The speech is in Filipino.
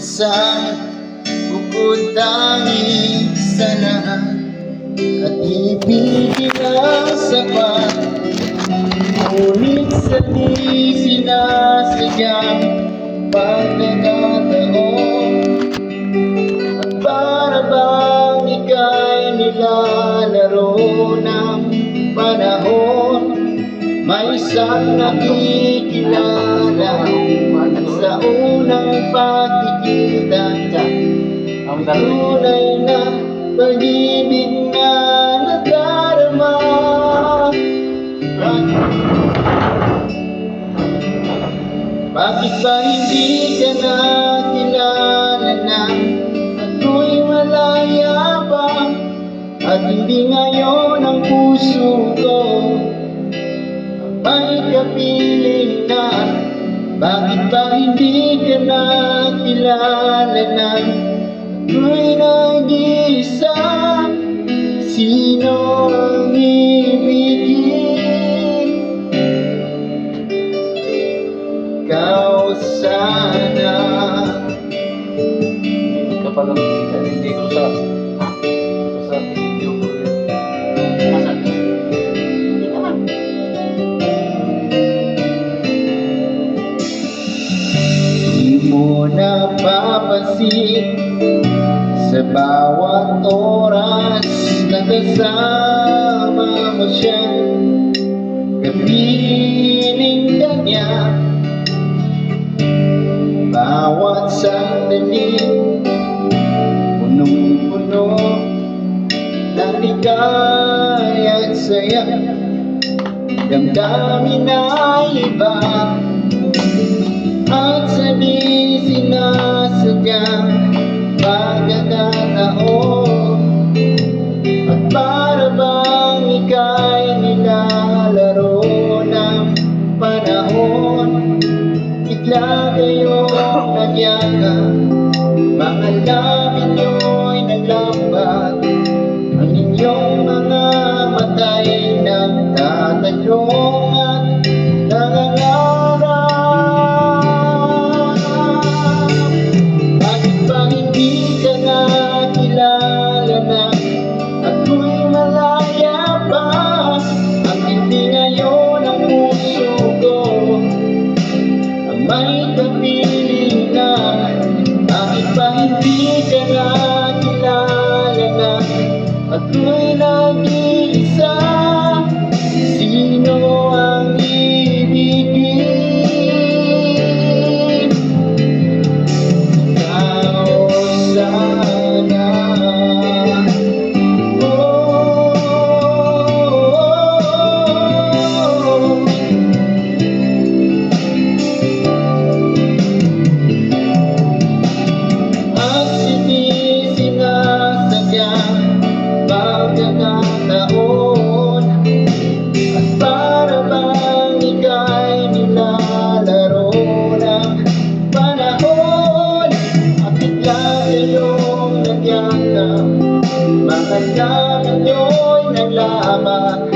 isa, bukod tanging sa lahat, at ibigin ang sapat. Ngunit sa di sinasadyang pagkakataon, at para bang ika'y nilalaro ng panahon, may isang nakikilala at sa unang pagkikita, tunay na pag-ibig na nadarama. Bakit ba hindi ka na kilala na ako'y malaya pa, at hindi ngayon ang puso ko may kapiling na? Bakit ba hindi ka na kilala na ako'y nag-iisa? Sino ang ibigin? Ikaw sana. Kapag hindi ko sa video ko Di mo napapansin sa bawat oras na kasama mo siya, kapiling ka niya. Bawat sandali, punong-puno ng ligaya at saya, damdamin ay iba, at sa di sinasadyang pagkakataon, at para bang ika'y nilalaro ng panahon, bigla kayong nagyakap, mga labi nyo'y naglambat, ang inyong mga mata'y nagtatalong at nangangarap. Bakit ba hindi ka na kilala na ako'y malaya pa, at hindi ngayon ang puso ko may kapiling na? Bakit ba hindi ka na kilala na ako'y nag-iisa? Sino ang ibigin? Ikaw sana. Pagkakataon, at para bang ika'y nilalaro ng panahon, at bigla kayong nagyakap, mga labi nyo'y naglaban,